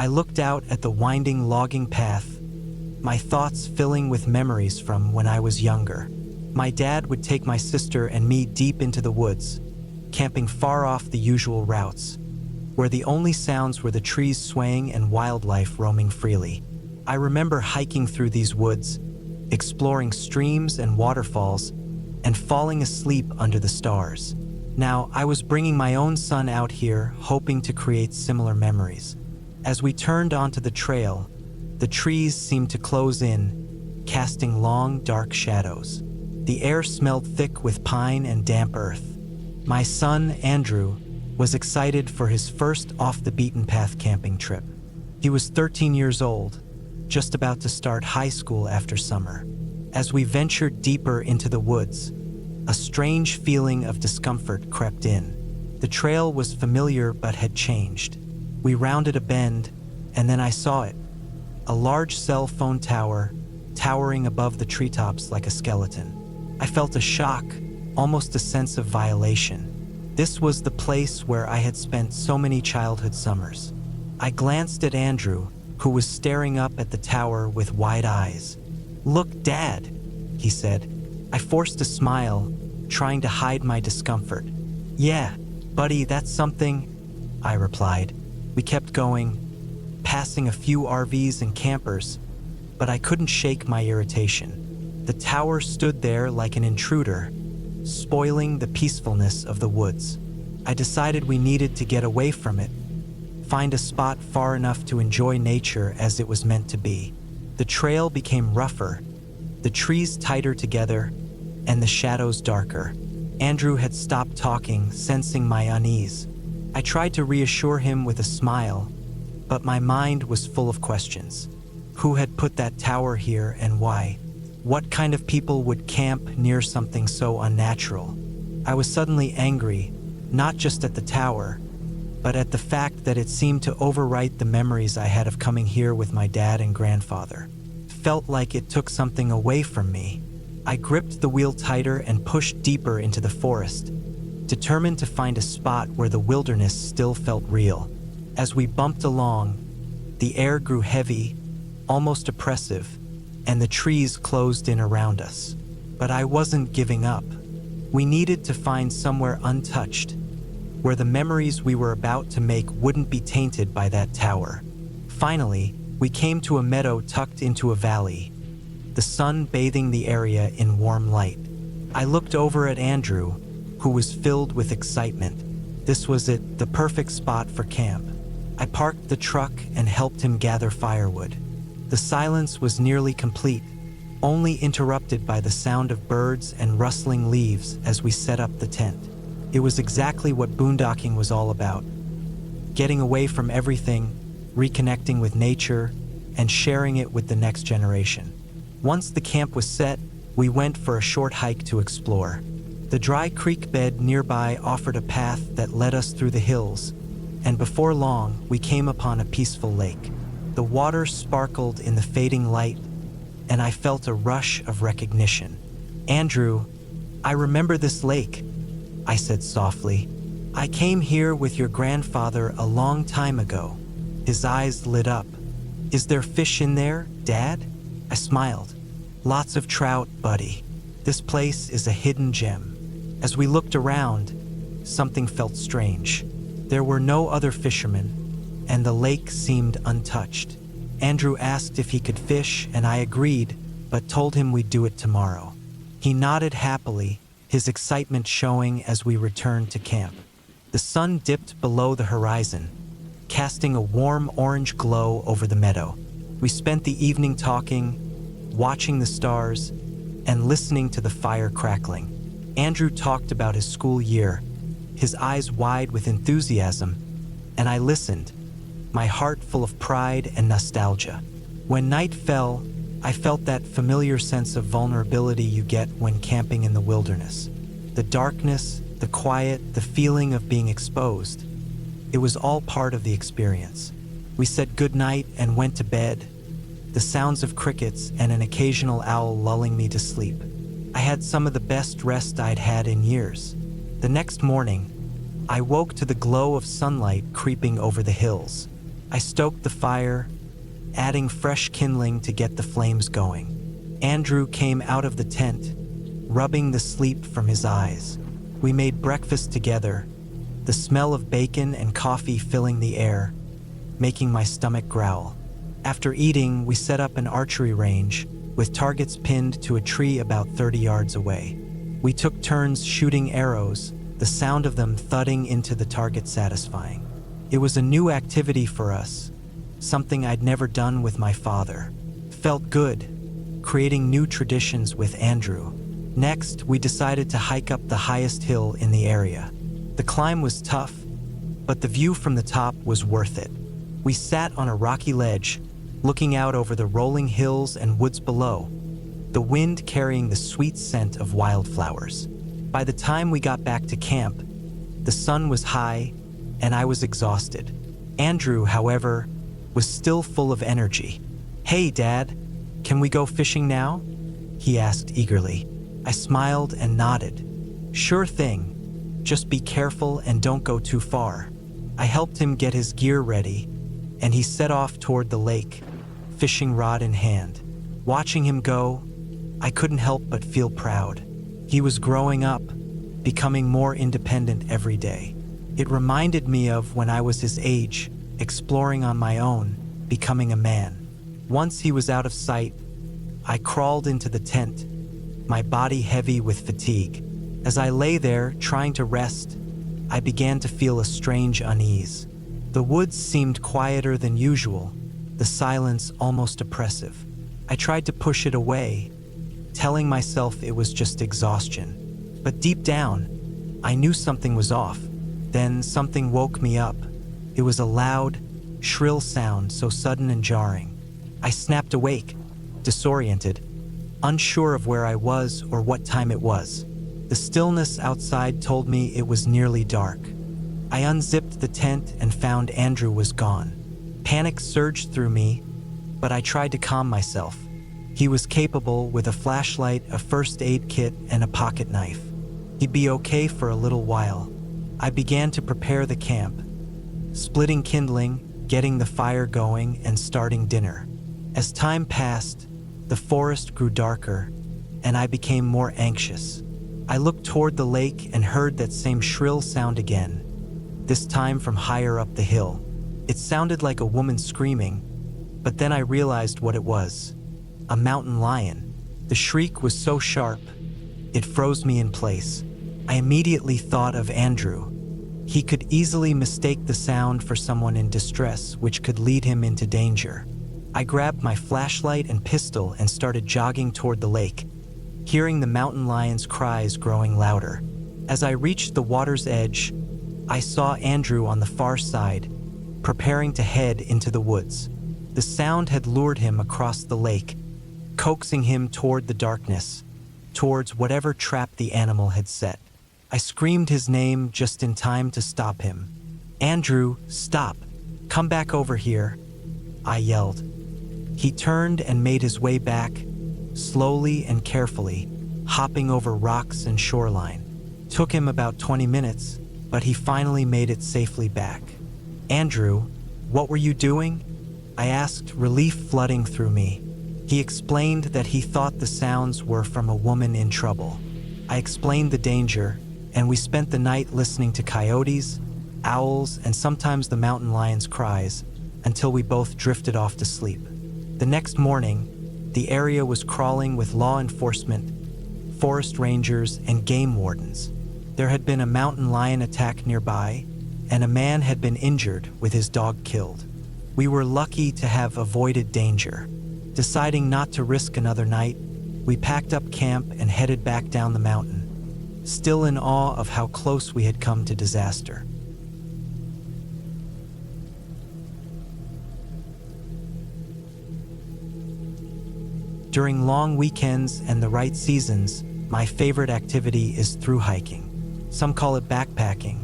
I looked out at the winding logging path, my thoughts filling with memories from when I was younger. My dad would take my sister and me deep into the woods, camping far off the usual routes, where the only sounds were the trees swaying and wildlife roaming freely. I remember hiking through these woods, exploring streams and waterfalls, and falling asleep under the stars. Now, I was bringing my own son out here, hoping to create similar memories. As we turned onto the trail, the trees seemed to close in, casting long, dark shadows. The air smelled thick with pine and damp earth. My son, Andrew, was excited for his first off-the-beaten-path camping trip. He was 13 years old, just about to start high school after summer. As we ventured deeper into the woods, a strange feeling of discomfort crept in. The trail was familiar but had changed. We rounded a bend, and then I saw it. A large cell phone tower, towering above the treetops like a skeleton. I felt a shock, almost a sense of violation. This was the place where I had spent so many childhood summers. I glanced at Andrew, who was staring up at the tower with wide eyes. "Look, Dad," he said. I forced a smile, trying to hide my discomfort. "Yeah, buddy, that's something," I replied. We kept going, passing a few RVs and campers, but I couldn't shake my irritation. The tower stood there like an intruder, spoiling the peacefulness of the woods. I decided we needed to get away from it, find a spot far enough to enjoy nature as it was meant to be. The trail became rougher, the trees tighter together, and the shadows darker. Andrew had stopped talking, sensing my unease. I tried to reassure him with a smile, but my mind was full of questions. Who had put that tower here and why? What kind of people would camp near something so unnatural? I was suddenly angry, not just at the tower, but at the fact that it seemed to overwrite the memories I had of coming here with my dad and grandfather. It felt like it took something away from me. I gripped the wheel tighter and pushed deeper into the forest, determined to find a spot where the wilderness still felt real. As we bumped along, the air grew heavy, almost oppressive, and the trees closed in around us. But I wasn't giving up. We needed to find somewhere untouched, where the memories we were about to make wouldn't be tainted by that tower. Finally, we came to a meadow tucked into a valley, the sun bathing the area in warm light. I looked over at Andrew, who was filled with excitement. This was it, the perfect spot for camp. I parked the truck and helped him gather firewood. The silence was nearly complete, only interrupted by the sound of birds and rustling leaves as we set up the tent. It was exactly what boondocking was all about. Getting away from everything, reconnecting with nature, and sharing it with the next generation. Once the camp was set, we went for a short hike to explore. The dry creek bed nearby offered a path that led us through the hills, and before long, we came upon a peaceful lake. The water sparkled in the fading light, and I felt a rush of recognition. "Andrew, I remember this lake," I said softly. "I came here with your grandfather a long time ago." His eyes lit up. "Is there fish in there, Dad?" I smiled. "Lots of trout, buddy. This place is a hidden gem." As we looked around, something felt strange. There were no other fishermen, and the lake seemed untouched. Andrew asked if he could fish, and I agreed, but told him we'd do it tomorrow. He nodded happily, his excitement showing as we returned to camp. The sun dipped below the horizon, casting a warm orange glow over the meadow. We spent the evening talking, watching the stars, and listening to the fire crackling. Andrew talked about his school year, his eyes wide with enthusiasm, and I listened, my heart full of pride and nostalgia. When night fell, I felt that familiar sense of vulnerability you get when camping in the wilderness. The darkness, the quiet, the feeling of being exposed. It was all part of the experience. We said goodnight and went to bed, the sounds of crickets and an occasional owl lulling me to sleep. I had some of the best rest I'd had in years. The next morning, I woke to the glow of sunlight creeping over the hills. I stoked the fire, adding fresh kindling to get the flames going. Andrew came out of the tent, rubbing the sleep from his eyes. We made breakfast together, the smell of bacon and coffee filling the air, making my stomach growl. After eating, we set up an archery range, with targets pinned to a tree about 30 yards away. We took turns shooting arrows, the sound of them thudding into the target satisfying. It was a new activity for us, something I'd never done with my father. Felt good, creating new traditions with Andrew. Next, we decided to hike up the highest hill in the area. The climb was tough, but the view from the top was worth it. We sat on a rocky ledge, looking out over the rolling hills and woods below, the wind carrying the sweet scent of wildflowers. By the time we got back to camp, the sun was high and I was exhausted. Andrew, however, was still full of energy. "Hey, Dad, can we go fishing now?" he asked eagerly. I smiled and nodded. "Sure thing. Just be careful and don't go too far." I helped him get his gear ready, and he set off toward the lake, fishing rod in hand. Watching him go, I couldn't help but feel proud. He was growing up, becoming more independent every day. It reminded me of when I was his age, exploring on my own, becoming a man. Once he was out of sight, I crawled into the tent, my body heavy with fatigue. As I lay there, trying to rest, I began to feel a strange unease. The woods seemed quieter than usual, the silence almost oppressive. I tried to push it away, telling myself it was just exhaustion. But deep down, I knew something was off. Then something woke me up. It was a loud, shrill sound, so sudden and jarring. I snapped awake, disoriented, unsure of where I was or what time it was. The stillness outside told me it was nearly dark. I unzipped the tent and found Andrew was gone. Panic surged through me, but I tried to calm myself. He was capable with a flashlight, a first aid kit, and a pocket knife. He'd be okay for a little while. I began to prepare the camp, splitting kindling, getting the fire going, and starting dinner. As time passed, the forest grew darker, and I became more anxious. I looked toward the lake and heard that same shrill sound again, this time from higher up the hill. It sounded like a woman screaming, but then I realized what it was: a mountain lion. The shriek was so sharp, it froze me in place. I immediately thought of Andrew. He could easily mistake the sound for someone in distress, which could lead him into danger. I grabbed my flashlight and pistol and started jogging toward the lake, hearing the mountain lion's cries growing louder. As I reached the water's edge, I saw Andrew on the far side, preparing to head into the woods. The sound had lured him across the lake, coaxing him toward the darkness, towards whatever trap the animal had set. I screamed his name just in time to stop him. "Andrew, stop! Come back over here!" I yelled. He turned and made his way back, slowly and carefully, hopping over rocks and shoreline. Took him about 20 minutes, but he finally made it safely back. "Andrew, what were you doing?" I asked, relief flooding through me. He explained that he thought the sounds were from a woman in trouble. I explained the danger, and we spent the night listening to coyotes, owls, and sometimes the mountain lion's cries, until we both drifted off to sleep. The next morning, the area was crawling with law enforcement, forest rangers, and game wardens. There had been a mountain lion attack nearby, and a man had been injured with his dog killed. We were lucky to have avoided danger. Deciding not to risk another night, we packed up camp and headed back down the mountain, still in awe of how close we had come to disaster. During long weekends and the right seasons, my favorite activity is through hiking. Some call it backpacking,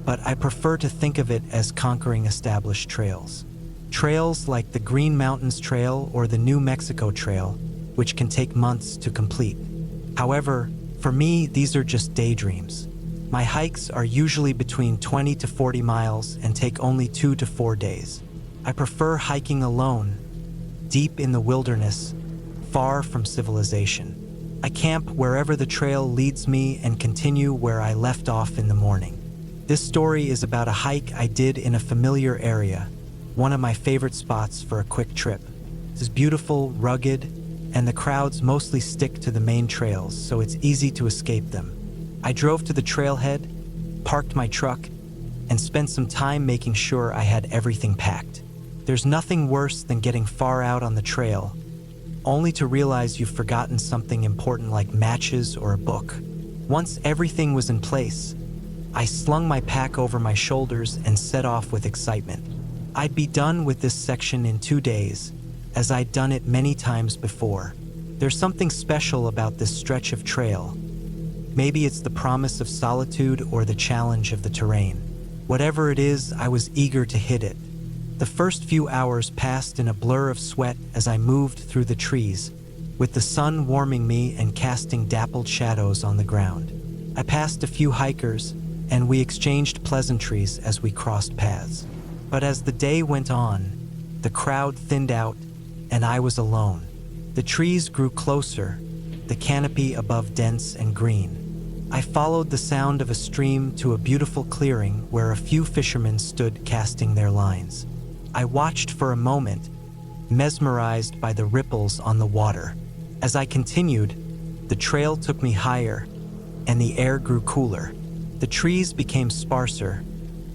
but I prefer to think of it as conquering established trails. Trails like the Green Mountains Trail or the New Mexico Trail, which can take months to complete. However, for me, these are just daydreams. My hikes are usually between 20 to 40 miles and take only 2 to 4 days. I prefer hiking alone, deep in the wilderness, far from civilization. I camp wherever the trail leads me and continue where I left off in the morning. This story is about a hike I did in a familiar area, one of my favorite spots for a quick trip. It is beautiful, rugged, and the crowds mostly stick to the main trails, so it's easy to escape them. I drove to the trailhead, parked my truck, and spent some time making sure I had everything packed. There's nothing worse than getting far out on the trail, only to realize you've forgotten something important like matches or a book. Once everything was in place, I slung my pack over my shoulders and set off with excitement. I'd be done with this section in 2 days, as I'd done it many times before. There's something special about this stretch of trail. Maybe it's the promise of solitude or the challenge of the terrain. Whatever it is, I was eager to hit it. The first few hours passed in a blur of sweat as I moved through the trees, with the sun warming me and casting dappled shadows on the ground. I passed a few hikers, and we exchanged pleasantries as we crossed paths. But as the day went on, the crowd thinned out, and I was alone. The trees grew closer, the canopy above dense and green. I followed the sound of a stream to a beautiful clearing where a few fishermen stood casting their lines. I watched for a moment, mesmerized by the ripples on the water. As I continued, the trail took me higher, and the air grew cooler. The trees became sparser,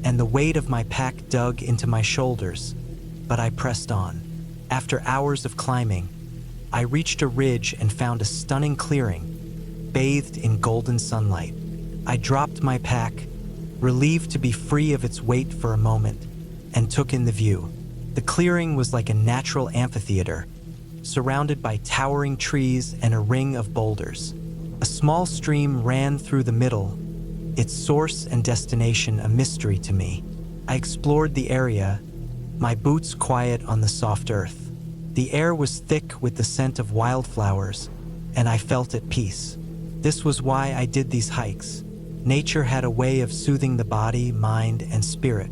and the weight of my pack dug into my shoulders, but I pressed on. After hours of climbing, I reached a ridge and found a stunning clearing, bathed in golden sunlight. I dropped my pack, relieved to be free of its weight for a moment, and took in the view. The clearing was like a natural amphitheater, surrounded by towering trees and a ring of boulders. A small stream ran through the middle, its source and destination a mystery to me. I explored the area, my boots quiet on the soft earth. The air was thick with the scent of wildflowers, and I felt at peace. This was why I did these hikes. Nature had a way of soothing the body, mind, and spirit.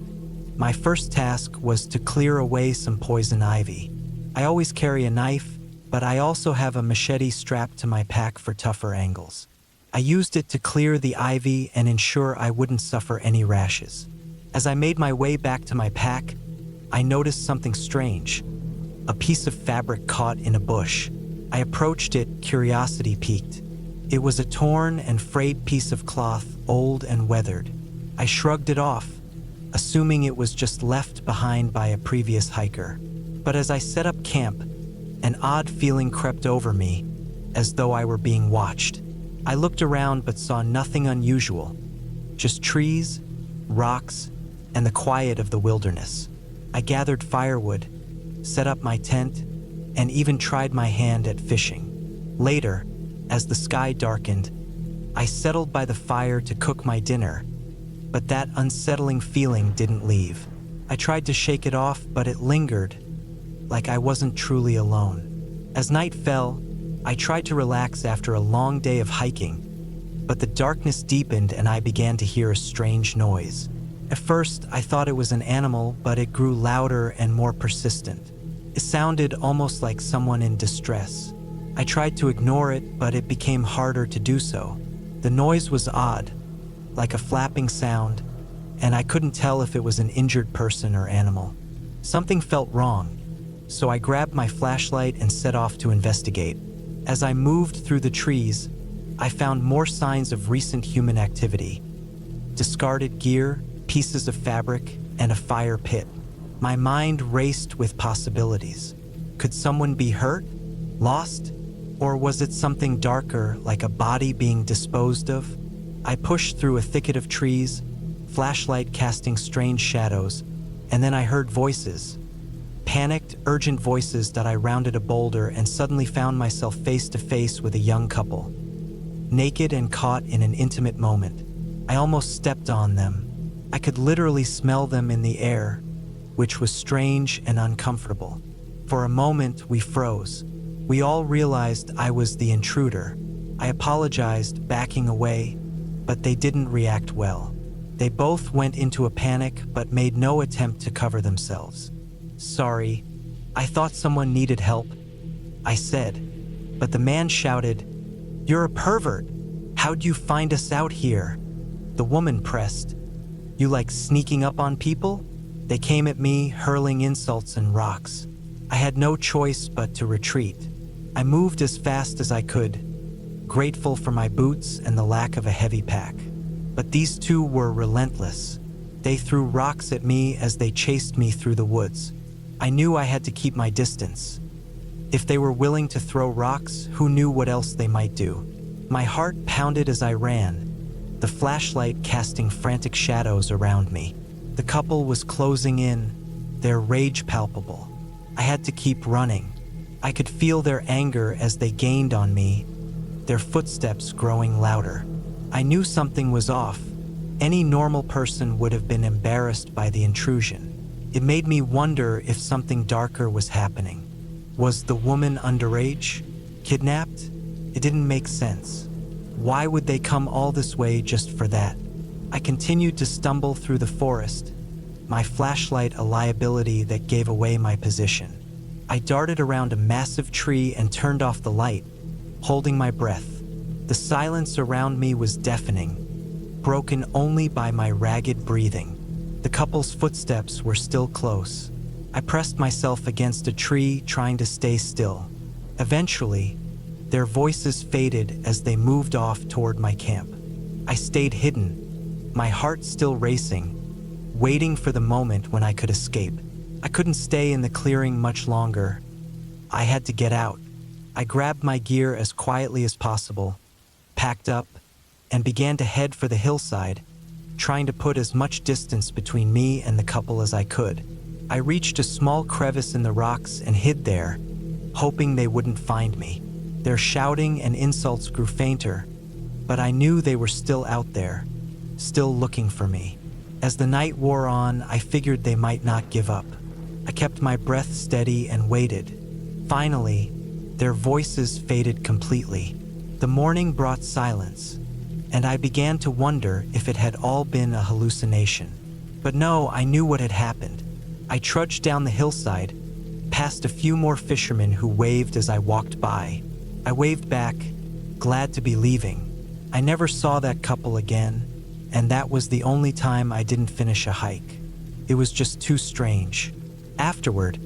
My first task was to clear away some poison ivy. I always carry a knife, but I also have a machete strapped to my pack for tougher angles. I used it to clear the ivy and ensure I wouldn't suffer any rashes. As I made my way back to my pack, I noticed something strange. A piece of fabric caught in a bush. I approached it, curiosity piqued. It was a torn and frayed piece of cloth, old and weathered. I shrugged it off, assuming it was just left behind by a previous hiker. But as I set up camp, an odd feeling crept over me, as though I were being watched. I looked around but saw nothing unusual, just trees, rocks, and the quiet of the wilderness. I gathered firewood, set up my tent, and even tried my hand at fishing. Later, as the sky darkened, I settled by the fire to cook my dinner, but that unsettling feeling didn't leave. I tried to shake it off, but it lingered, like I wasn't truly alone. As night fell, I tried to relax after a long day of hiking, but the darkness deepened and I began to hear a strange noise. At first, I thought it was an animal, but it grew louder and more persistent. It sounded almost like someone in distress. I tried to ignore it, but it became harder to do so. The noise was odd, like a flapping sound, and I couldn't tell if it was an injured person or animal. Something felt wrong, so I grabbed my flashlight and set off to investigate. As I moved through the trees, I found more signs of recent human activity. Discarded gear, pieces of fabric, and a fire pit. My mind raced with possibilities. Could someone be hurt? Lost? Or was it something darker, like a body being disposed of? I pushed through a thicket of trees, flashlight casting strange shadows, and then I heard voices. Panicked, urgent voices that I rounded a boulder and suddenly found myself face to face with a young couple. Naked and caught in an intimate moment. I almost stepped on them. I could literally smell them in the air, which was strange and uncomfortable. For a moment, we froze. We all realized I was the intruder. I apologized, backing away, but they didn't react well. They both went into a panic but made no attempt to cover themselves. "Sorry, I thought someone needed help," I said. But the man shouted, "You're a pervert. How'd you find us out here?" The woman pressed, "You like sneaking up on people?" They came at me, hurling insults and rocks. I had no choice but to retreat. I moved as fast as I could, grateful for my boots and the lack of a heavy pack. But these two were relentless. They threw rocks at me as they chased me through the woods. I knew I had to keep my distance. If they were willing to throw rocks, who knew what else they might do? My heart pounded as I ran, the flashlight casting frantic shadows around me. The couple was closing in, their rage palpable. I had to keep running. I could feel their anger as they gained on me, their footsteps growing louder. I knew something was off. Any normal person would have been embarrassed by the intrusion. It made me wonder if something darker was happening. Was the woman underage? Kidnapped? It didn't make sense. Why would they come all this way just for that? I continued to stumble through the forest, my flashlight a liability that gave away my position. I darted around a massive tree and turned off the light, holding my breath. The silence around me was deafening, broken only by my ragged breathing. The couple's footsteps were still close. I pressed myself against a tree, trying to stay still. Eventually, their voices faded as they moved off toward my camp. I stayed hidden, my heart still racing, waiting for the moment when I could escape. I couldn't stay in the clearing much longer. I had to get out. I grabbed my gear as quietly as possible, packed up, and began to head for the hillside, trying to put as much distance between me and the couple as I could. I reached a small crevice in the rocks and hid there, hoping they wouldn't find me. Their shouting and insults grew fainter, but I knew they were still out there, still looking for me. As the night wore on, I figured they might not give up. I kept my breath steady and waited. Finally, their voices faded completely. The morning brought silence, and I began to wonder if it had all been a hallucination. But no, I knew what had happened. I trudged down the hillside, past a few more fishermen who waved as I walked by. I waved back, glad to be leaving. I never saw that couple again, and that was the only time I didn't finish a hike. It was just too strange. Afterward,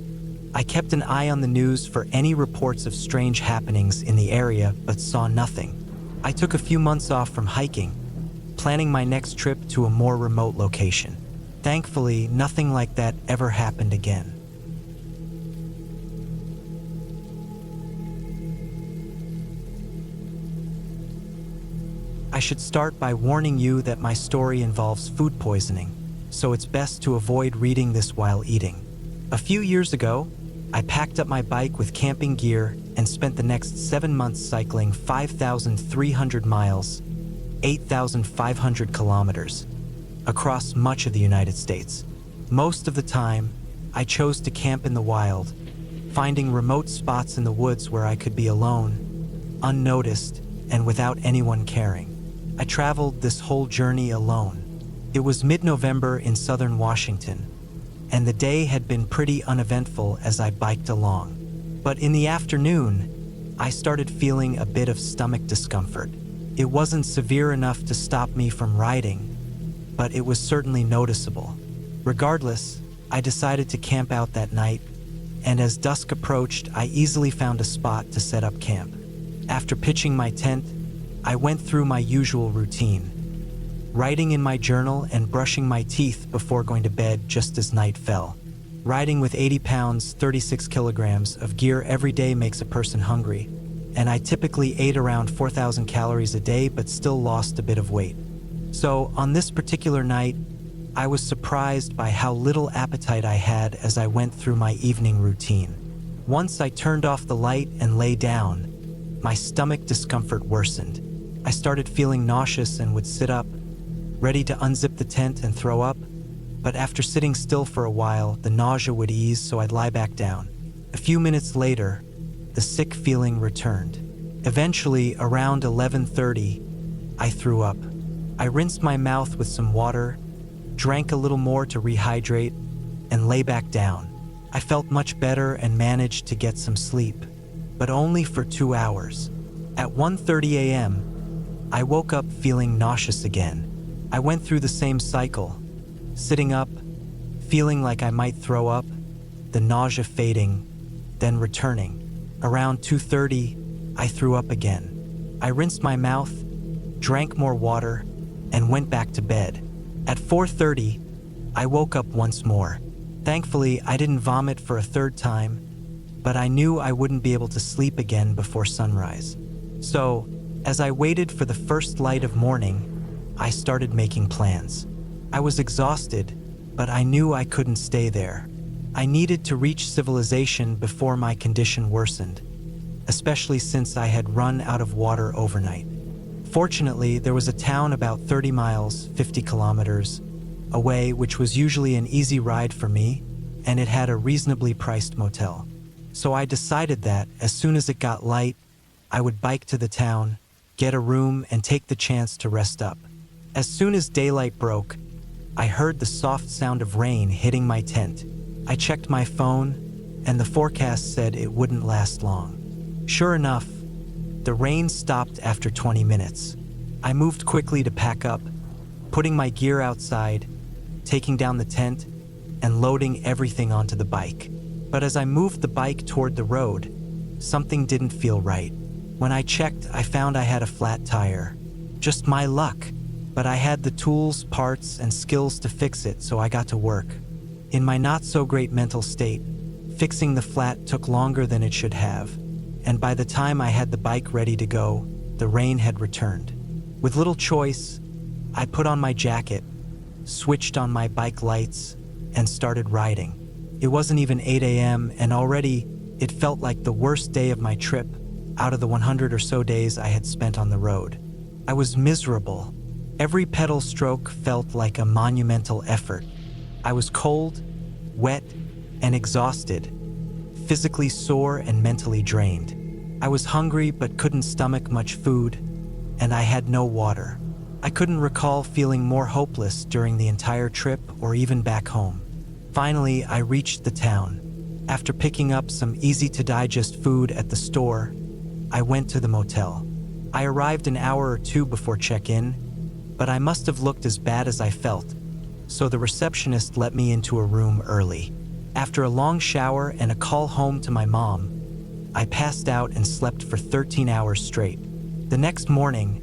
I kept an eye on the news for any reports of strange happenings in the area, but saw nothing. I took a few months off from hiking, planning my next trip to a more remote location. Thankfully, nothing like that ever happened again. I should start by warning you that my story involves food poisoning, so it's best to avoid reading this while eating. A few years ago, I packed up my bike with camping gear and spent the next 7 months cycling 5,300 miles, 8,500 kilometers, across much of the United States. Most of the time, I chose to camp in the wild, finding remote spots in the woods where I could be alone, unnoticed, and without anyone caring. I traveled this whole journey alone. It was mid-November in southern Washington, and the day had been pretty uneventful as I biked along. But in the afternoon, I started feeling a bit of stomach discomfort. It wasn't severe enough to stop me from riding, but it was certainly noticeable. Regardless, I decided to camp out that night, and as dusk approached, I easily found a spot to set up camp. After pitching my tent, I went through my usual routine, writing in my journal and brushing my teeth before going to bed just as night fell. Riding with 80 pounds, 36 kilograms of gear every day makes a person hungry, and I typically ate around 4,000 calories a day but still lost a bit of weight. So on this particular night, I was surprised by how little appetite I had as I went through my evening routine. Once I turned off the light and lay down, my stomach discomfort worsened. I started feeling nauseous and would sit up, ready to unzip the tent and throw up, but after sitting still for a while, the nausea would ease, so I'd lie back down. A few minutes later, the sick feeling returned. Eventually, around 11:30, I threw up. I rinsed my mouth with some water, drank a little more to rehydrate, and lay back down. I felt much better and managed to get some sleep, but only for 2 hours. At 1:30 a.m., I woke up feeling nauseous again. I went through the same cycle, sitting up, feeling like I might throw up, the nausea fading, then returning. Around 2:30, I threw up again. I rinsed my mouth, drank more water, and went back to bed. At 4:30, I woke up once more. Thankfully, I didn't vomit for a third time, but I knew I wouldn't be able to sleep again before sunrise. So, as I waited for the first light of morning, I started making plans. I was exhausted, but I knew I couldn't stay there. I needed to reach civilization before my condition worsened, especially since I had run out of water overnight. Fortunately, there was a town about 30 miles, 50 kilometers, away, which was usually an easy ride for me, and it had a reasonably priced motel. So I decided that, as soon as it got light, I would bike to the town, get a room, and take the chance to rest up. As soon as daylight broke, I heard the soft sound of rain hitting my tent. I checked my phone, and the forecast said it wouldn't last long. Sure enough, the rain stopped after 20 minutes. I moved quickly to pack up, putting my gear outside, taking down the tent, and loading everything onto the bike. But as I moved the bike toward the road, something didn't feel right. When I checked, I found I had a flat tire. Just my luck, but I had the tools, parts, and skills to fix it, so I got to work. In my not-so-great mental state, fixing the flat took longer than it should have, and by the time I had the bike ready to go, the rain had returned. With little choice, I put on my jacket, switched on my bike lights, and started riding. It wasn't even 8 a.m., and already it felt like the worst day of my trip out of the 100 or so days I had spent on the road. I was miserable. Every pedal stroke felt like a monumental effort. I was cold, wet, and exhausted, physically sore and mentally drained. I was hungry but couldn't stomach much food, and I had no water. I couldn't recall feeling more hopeless during the entire trip or even back home. Finally, I reached the town. After picking up some easy-to-digest food at the store, I went to the motel. I arrived an hour or two before check-in, but I must have looked as bad as I felt, so the receptionist let me into a room early. After a long shower and a call home to my mom, I passed out and slept for 13 hours straight. The next morning,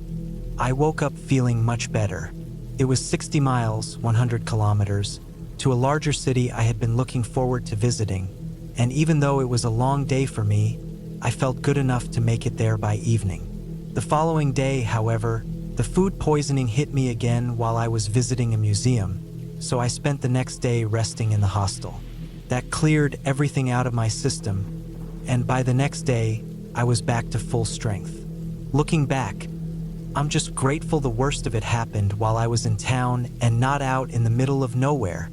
I woke up feeling much better. It was 60 miles, 100 kilometers, to a larger city I had been looking forward to visiting, and even though it was a long day for me, I felt good enough to make it there by evening. The following day, however, the food poisoning hit me again while I was visiting a museum, so I spent the next day resting in the hostel. That cleared everything out of my system, and by the next day, I was back to full strength. Looking back, I'm just grateful the worst of it happened while I was in town and not out in the middle of nowhere.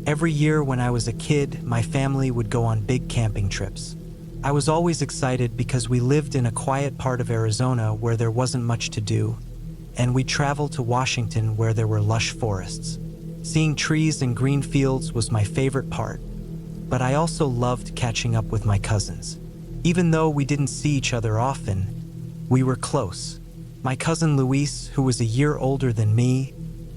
Every year when I was a kid, my family would go on big camping trips. I was always excited because we lived in a quiet part of Arizona where there wasn't much to do, and we traveled to Washington where there were lush forests. Seeing trees and green fields was my favorite part, but I also loved catching up with my cousins. Even though we didn't see each other often, we were close. My cousin Luis, who was a year older than me,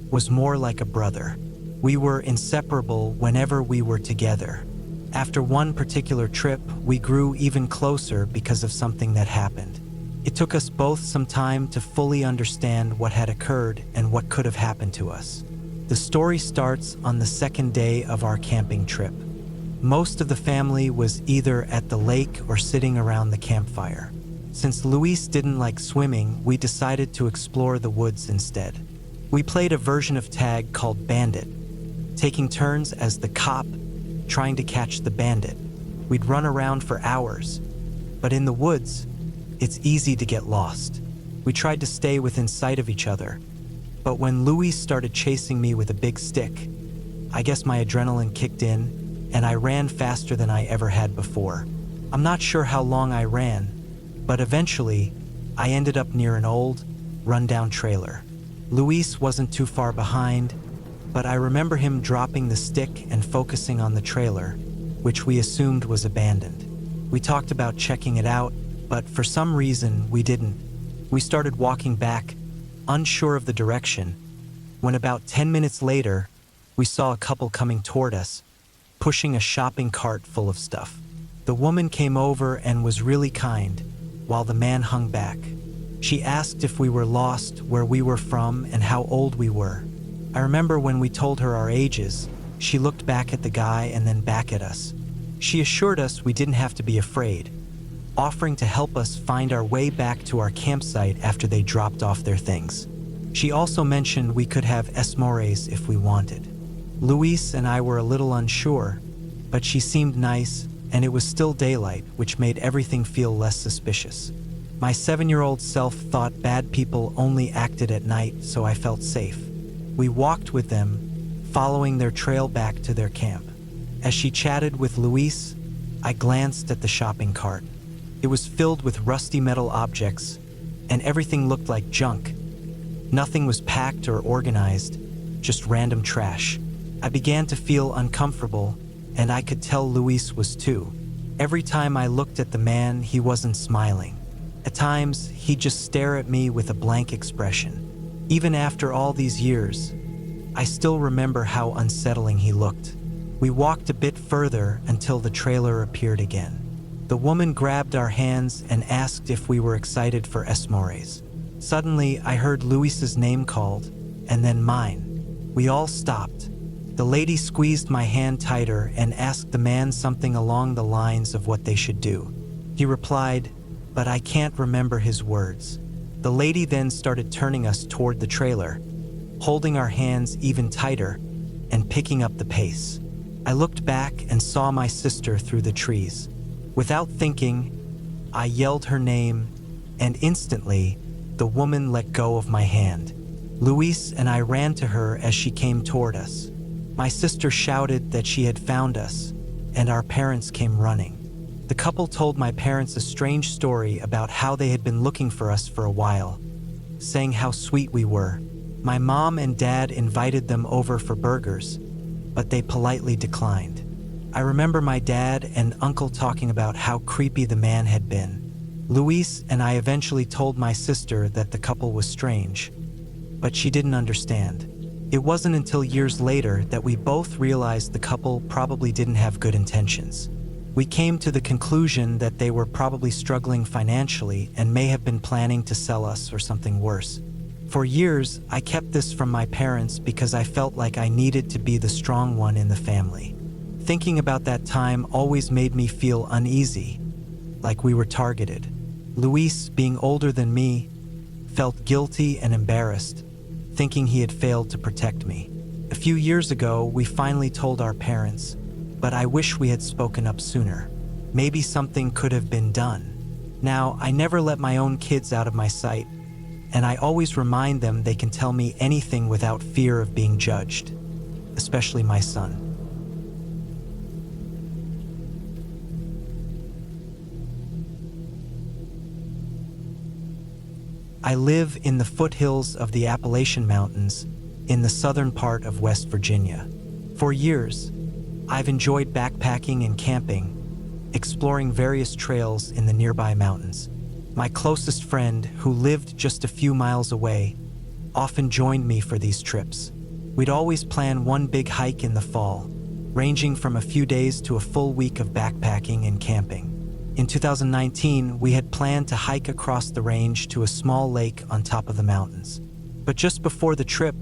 was more like a brother. We were inseparable whenever we were together. After one particular trip, we grew even closer because of something that happened. It took us both some time to fully understand what had occurred and what could have happened to us. The story starts on the second day of our camping trip. Most of the family was either at the lake or sitting around the campfire. Since Luis didn't like swimming, we decided to explore the woods instead. We played a version of tag called Bandit, taking turns as the cop, trying to catch the bandit. We'd run around for hours, but in the woods, it's easy to get lost. We tried to stay within sight of each other, but when Luis started chasing me with a big stick, I guess my adrenaline kicked in, and I ran faster than I ever had before. I'm not sure how long I ran, but eventually, I ended up near an old, rundown trailer. Luis wasn't too far behind, but I remember him dropping the stick and focusing on the trailer, which we assumed was abandoned. We talked about checking it out, but for some reason we didn't. We started walking back, unsure of the direction, when about 10 minutes later, we saw a couple coming toward us, pushing a shopping cart full of stuff. The woman came over and was really kind, while the man hung back. She asked if we were lost, where we were from, and how old we were. I remember when we told her our ages, she looked back at the guy and then back at us. She assured us we didn't have to be afraid, offering to help us find our way back to our campsite after they dropped off their things. She also mentioned we could have s'mores if we wanted. Luis and I were a little unsure, but she seemed nice, and it was still daylight, which made everything feel less suspicious. My 7-year-old self thought bad people only acted at night, so I felt safe. We walked with them, following their trail back to their camp. As she chatted with Luis, I glanced at the shopping cart. It was filled with rusty metal objects, and everything looked like junk. Nothing was packed or organized, just random trash. I began to feel uncomfortable, and I could tell Luis was too. Every time I looked at the man, he wasn't smiling. At times, he'd just stare at me with a blank expression. Even after all these years, I still remember how unsettling he looked. We walked a bit further until the trailer appeared again. The woman grabbed our hands and asked if we were excited for s'mores. Suddenly, I heard Luis's name called, and then mine. We all stopped. The lady squeezed my hand tighter and asked the man something along the lines of what they should do. He replied, but I can't remember his words. The lady then started turning us toward the trailer, holding our hands even tighter and picking up the pace. I looked back and saw my sister through the trees. Without thinking, I yelled her name, and instantly, the woman let go of my hand. Luis and I ran to her as she came toward us. My sister shouted that she had found us, and our parents came running. The couple told my parents a strange story about how they had been looking for us for a while, saying how sweet we were. My mom and dad invited them over for burgers, but they politely declined. I remember my dad and uncle talking about how creepy the man had been. Luis and I eventually told my sister that the couple was strange, but she didn't understand. It wasn't until years later that we both realized the couple probably didn't have good intentions. We came to the conclusion that they were probably struggling financially and may have been planning to sell us or something worse. For years, I kept this from my parents because I felt like I needed to be the strong one in the family. Thinking about that time always made me feel uneasy, like we were targeted. Luis, being older than me, felt guilty and embarrassed, thinking he had failed to protect me. A few years ago, we finally told our parents, but I wish we had spoken up sooner. Maybe something could have been done. Now, I never let my own kids out of my sight, and I always remind them they can tell me anything without fear of being judged, especially my son. I live in the foothills of the Appalachian Mountains in the southern part of West Virginia. For years, I've enjoyed backpacking and camping, exploring various trails in the nearby mountains. My closest friend, who lived just a few miles away, often joined me for these trips. We'd always plan one big hike in the fall, ranging from a few days to a full week of backpacking and camping. In 2019, we had planned to hike across the range to a small lake on top of the mountains. But just before the trip,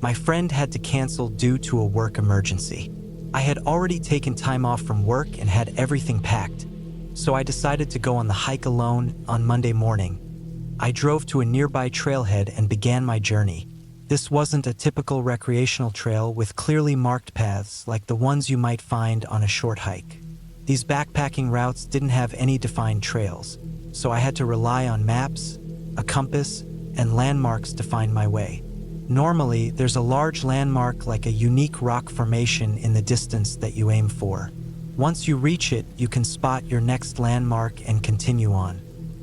my friend had to cancel due to a work emergency. I had already taken time off from work and had everything packed, so I decided to go on the hike alone on Monday morning. I drove to a nearby trailhead and began my journey. This wasn't a typical recreational trail with clearly marked paths like the ones you might find on a short hike. These backpacking routes didn't have any defined trails, so I had to rely on maps, a compass, and landmarks to find my way. Normally, there's a large landmark like a unique rock formation in the distance that you aim for. Once you reach it, you can spot your next landmark and continue on.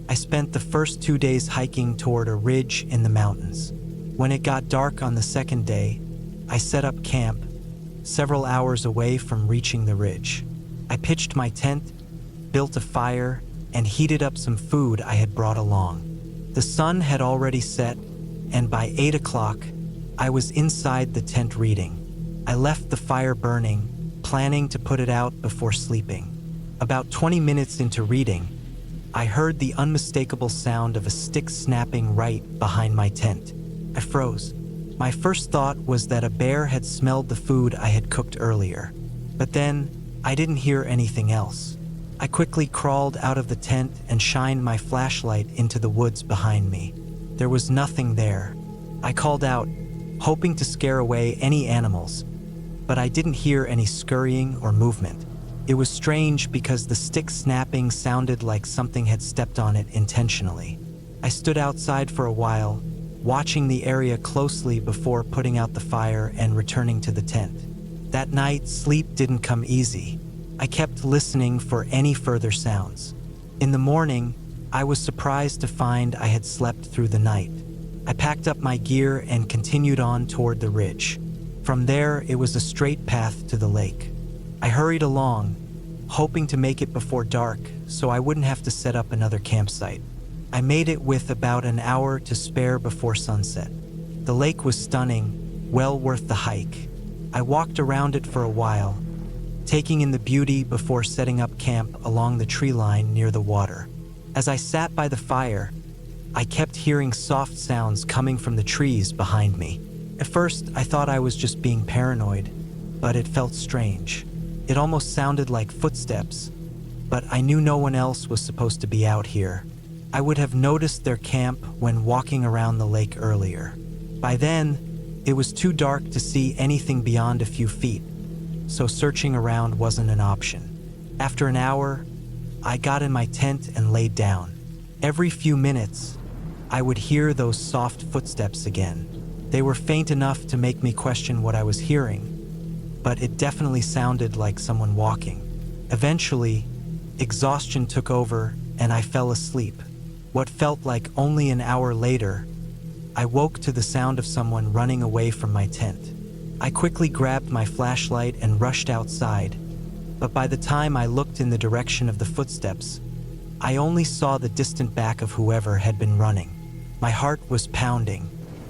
I spent the first 2 days hiking toward a ridge in the mountains. When it got dark on the second day, I set up camp, several hours away from reaching the ridge. I pitched my tent, built a fire, and heated up some food I had brought along. The sun had already set, and by 8 o'clock, I was inside the tent reading. I left the fire burning, planning to put it out before sleeping. About 20 minutes into reading, I heard the unmistakable sound of a stick snapping right behind my tent. I froze. My first thought was that a bear had smelled the food I had cooked earlier. But then, I didn't hear anything else. I quickly crawled out of the tent and shined my flashlight into the woods behind me. There was nothing there. I called out, hoping to scare away any animals, but I didn't hear any scurrying or movement. It was strange because the stick snapping sounded like something had stepped on it intentionally. I stood outside for a while, watching the area closely before putting out the fire and returning to the tent. That night, sleep didn't come easy. I kept listening for any further sounds. In the morning, I was surprised to find I had slept through the night. I packed up my gear and continued on toward the ridge. From there, it was a straight path to the lake. I hurried along, hoping to make it before dark so I wouldn't have to set up another campsite. I made it with about an hour to spare before sunset. The lake was stunning, well worth the hike. I walked around it for a while, taking in the beauty before setting up camp along the tree line near the water. As I sat by the fire, I kept hearing soft sounds coming from the trees behind me. At first, I thought I was just being paranoid, but it felt strange. It almost sounded like footsteps, but I knew no one else was supposed to be out here. I would have noticed their camp when walking around the lake earlier. By then, it was too dark to see anything beyond a few feet, so searching around wasn't an option. After an hour, I got in my tent and laid down. Every few minutes, I would hear those soft footsteps again. They were faint enough to make me question what I was hearing, but it definitely sounded like someone walking. Eventually, exhaustion took over and I fell asleep. What felt like only an hour later, I woke to the sound of someone running away from my tent. I quickly grabbed my flashlight and rushed outside, but by the time I looked in the direction of the footsteps, I only saw the distant back of whoever had been running. My heart was pounding.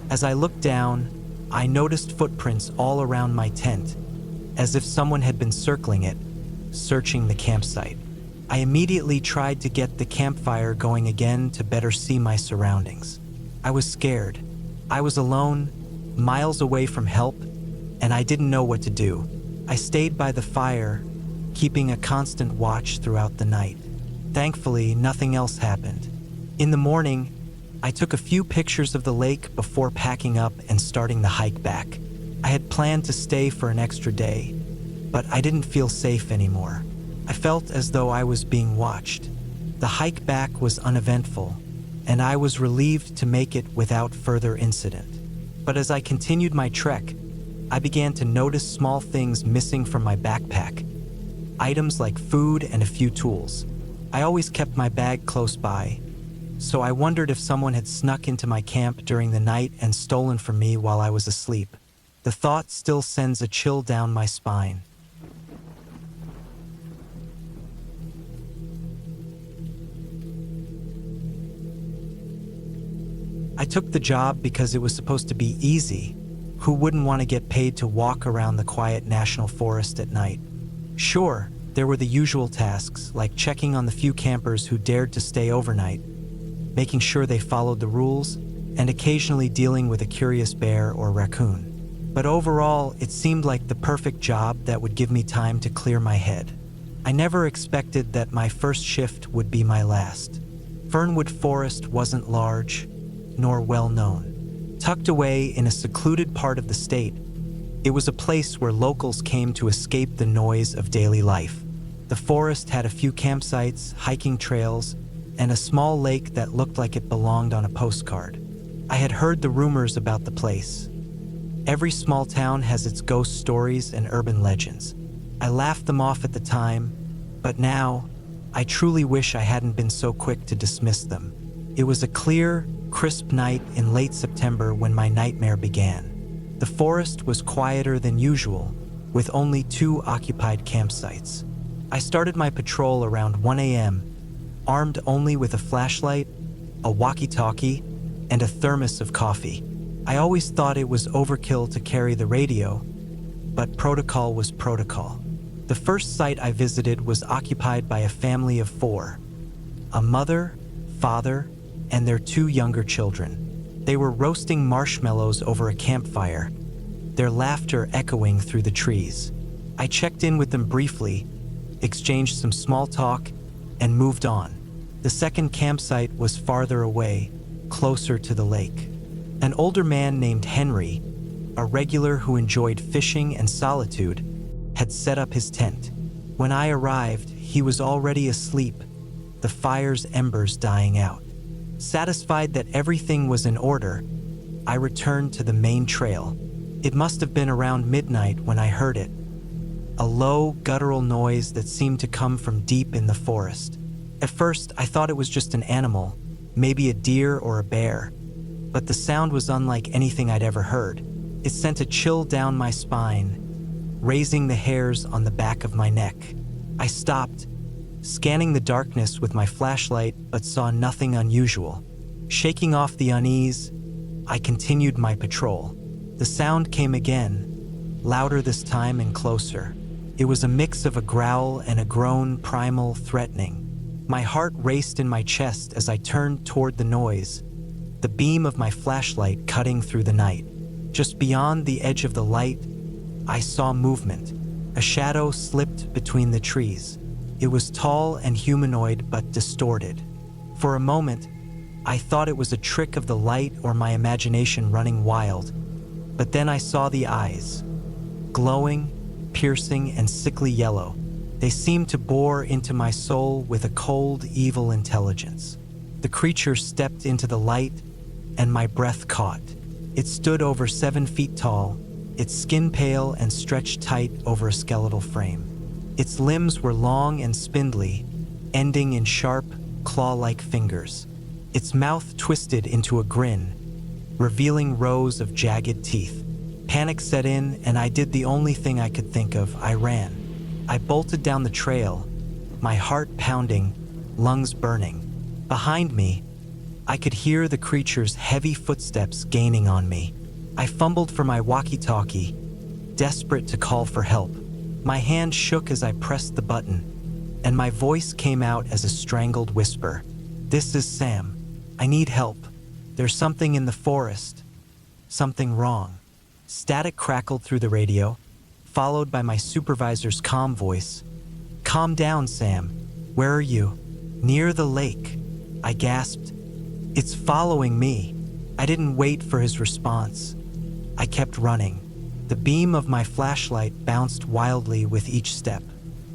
As I looked down, I noticed footprints all around my tent, as if someone had been circling it, searching the campsite. I immediately tried to get the campfire going again to better see my surroundings. I was scared. I was alone, miles away from help, and I didn't know what to do. I stayed by the fire, keeping a constant watch throughout the night. Thankfully, nothing else happened. In the morning, I took a few pictures of the lake before packing up and starting the hike back. I had planned to stay for an extra day, but I didn't feel safe anymore. I felt as though I was being watched. The hike back was uneventful, and I was relieved to make it without further incident. But as I continued my trek, I began to notice small things missing from my backpack. Items like food and a few tools. I always kept my bag close by, so I wondered if someone had snuck into my camp during the night and stolen from me while I was asleep. The thought still sends a chill down my spine. I took the job because it was supposed to be easy. Who wouldn't want to get paid to walk around the quiet national forest at night? Sure, there were the usual tasks, like checking on the few campers who dared to stay overnight, making sure they followed the rules, and occasionally dealing with a curious bear or raccoon. But overall, it seemed like the perfect job that would give me time to clear my head. I never expected that my first shift would be my last. Fernwood Forest wasn't large, nor well known. Tucked away in a secluded part of the state, it was a place where locals came to escape the noise of daily life. The forest had a few campsites, hiking trails, and a small lake that looked like it belonged on a postcard. I had heard the rumors about the place. Every small town has its ghost stories and urban legends. I laughed them off at the time, but now, I truly wish I hadn't been so quick to dismiss them. It was a clear, crisp night in late September when my nightmare began. The forest was quieter than usual, with only 2 occupied campsites. I started my patrol around 1 a.m., armed only with a flashlight, a walkie-talkie, and a thermos of coffee. I always thought it was overkill to carry the radio, but protocol was protocol. The first site I visited was occupied by a family of 4, a mother, father, and their 2 younger children. They were roasting marshmallows over a campfire, their laughter echoing through the trees. I checked in with them briefly, exchanged some small talk, and moved on. The second campsite was farther away, closer to the lake. An older man named Henry, a regular who enjoyed fishing and solitude, had set up his tent. When I arrived, he was already asleep, the fire's embers dying out. Satisfied that everything was in order, I returned to the main trail. It must have been around midnight when I heard it, a low, guttural noise that seemed to come from deep in the forest. At first, I thought it was just an animal, maybe a deer or a bear, but the sound was unlike anything I'd ever heard. It sent a chill down my spine, raising the hairs on the back of my neck. I stopped, scanning the darkness with my flashlight, but saw nothing unusual. Shaking off the unease, I continued my patrol. The sound came again, louder this time and closer. It was a mix of a growl and a groan, primal, threatening. My heart raced in my chest as I turned toward the noise, the beam of my flashlight cutting through the night. Just beyond the edge of the light, I saw movement. A shadow slipped between the trees. It was tall and humanoid but distorted. For a moment, I thought it was a trick of the light or my imagination running wild. But then I saw the eyes, glowing, piercing, and sickly yellow. They seemed to bore into my soul with a cold, evil intelligence. The creature stepped into the light, and my breath caught. It stood over 7 feet tall, its skin pale and stretched tight over a skeletal frame. Its limbs were long and spindly, ending in sharp, claw-like fingers. Its mouth twisted into a grin, revealing rows of jagged teeth. Panic set in, and I did the only thing I could think of. I ran. I bolted down the trail, my heart pounding, lungs burning. Behind me, I could hear the creature's heavy footsteps gaining on me. I fumbled for my walkie-talkie, desperate to call for help. My hand shook as I pressed the button, and my voice came out as a strangled whisper. "This is Sam. I need help. There's something in the forest. Something wrong." Static crackled through the radio, followed by my supervisor's calm voice. "Calm down, Sam. Where are you?" "Near the lake," I gasped. "It's following me." I didn't wait for his response. I kept running. The beam of my flashlight bounced wildly with each step.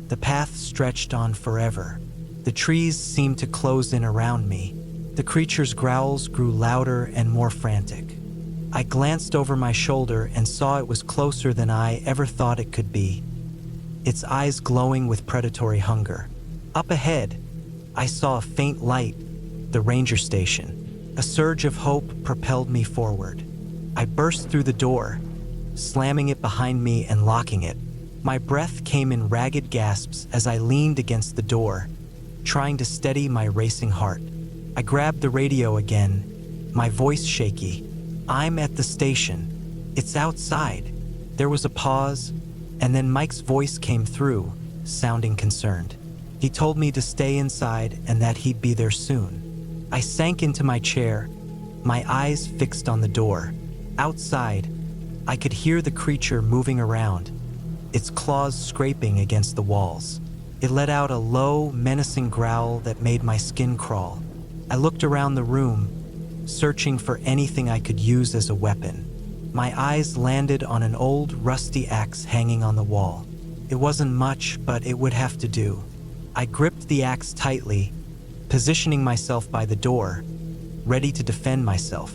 The path stretched on forever. The trees seemed to close in around me. The creature's growls grew louder and more frantic. I glanced over my shoulder and saw it was closer than I ever thought it could be, its eyes glowing with predatory hunger. Up ahead, I saw a faint light, the ranger station. A surge of hope propelled me forward. I burst through the door, slamming it behind me and locking it. My breath came in ragged gasps as I leaned against the door, trying to steady my racing heart. I grabbed the radio again, my voice shaky. "I'm at the station. It's outside." There was a pause, and then Mike's voice came through, sounding concerned. He told me to stay inside and that he'd be there soon. I sank into my chair, my eyes fixed on the door. Outside, I could hear the creature moving around, its claws scraping against the walls. It let out a low, menacing growl that made my skin crawl. I looked around the room, searching for anything I could use as a weapon. My eyes landed on an old, rusty axe hanging on the wall. It wasn't much, but it would have to do. I gripped the axe tightly, positioning myself by the door, ready to defend myself.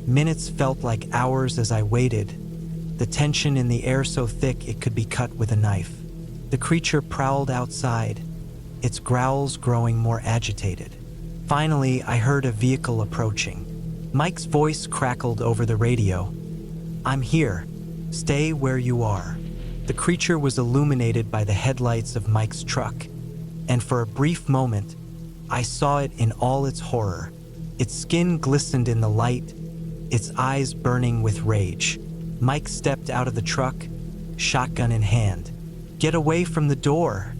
Minutes felt like hours as I waited, the tension in the air so thick it could be cut with a knife. The creature prowled outside, its growls growing more agitated. Finally, I heard a vehicle approaching. Mike's voice crackled over the radio. "I'm here. Stay where you are." The creature was illuminated by the headlights of Mike's truck, and for a brief moment, I saw it in all its horror. Its skin glistened in the light, its eyes burning with rage. Mike stepped out of the truck, shotgun in hand. "Get away from the door,"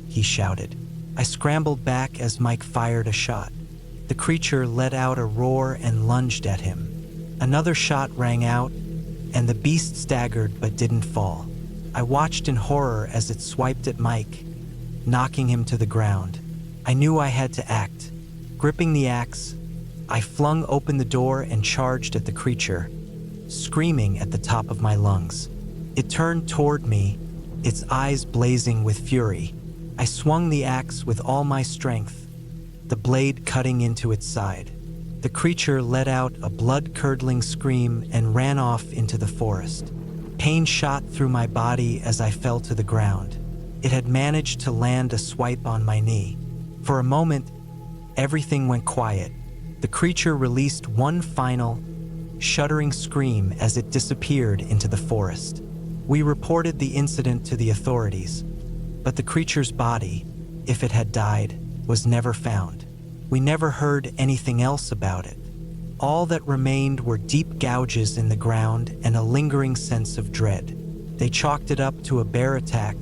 he shouted. I scrambled back as Mike fired a shot. The creature let out a roar and lunged at him. Another shot rang out, and the beast staggered but didn't fall. I watched in horror as it swiped at Mike, knocking him to the ground. I knew I had to act. Gripping the axe, I flung open the door and charged at the creature, screaming at the top of my lungs. It turned toward me, its eyes blazing with fury. I swung the axe with all my strength, the blade cutting into its side. The creature let out a blood-curdling scream and ran off into the forest. Pain shot through my body as I fell to the ground. It had managed to land a swipe on my knee. For a moment, everything went quiet. The creature released one final, shuddering scream as it disappeared into the forest. We reported the incident to the authorities, but the creature's body, if it had died, was never found. We never heard anything else about it. All that remained were deep gouges in the ground and a lingering sense of dread. They chalked it up to a bear attack,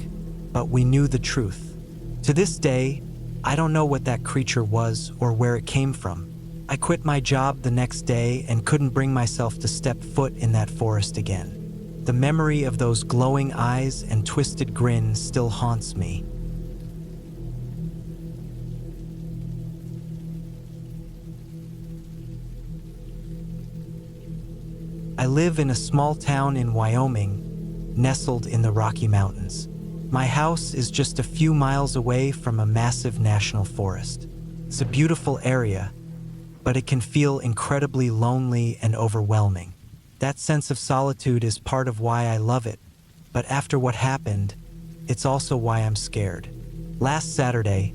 but we knew the truth. To this day, I don't know what that creature was or where it came from. I quit my job the next day and couldn't bring myself to step foot in that forest again. The memory of those glowing eyes and twisted grin still haunts me. I live in a small town in Wyoming, nestled in the Rocky Mountains. My house is just a few miles away from a massive national forest. It's a beautiful area, but it can feel incredibly lonely and overwhelming. That sense of solitude is part of why I love it, but after what happened, it's also why I'm scared. Last Saturday,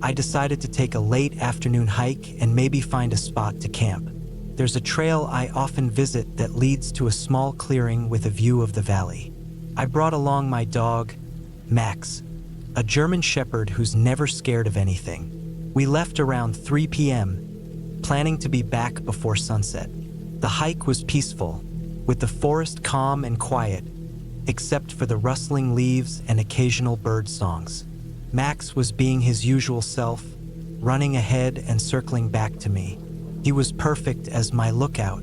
I decided to take a late afternoon hike and maybe find a spot to camp. There's a trail I often visit that leads to a small clearing with a view of the valley. I brought along my dog, Max, a German Shepherd who's never scared of anything. We left around 3 p.m., planning to be back before sunset. The hike was peaceful, with the forest calm and quiet, except for the rustling leaves and occasional bird songs. Max was being his usual self, running ahead and circling back to me. He was perfect as my lookout.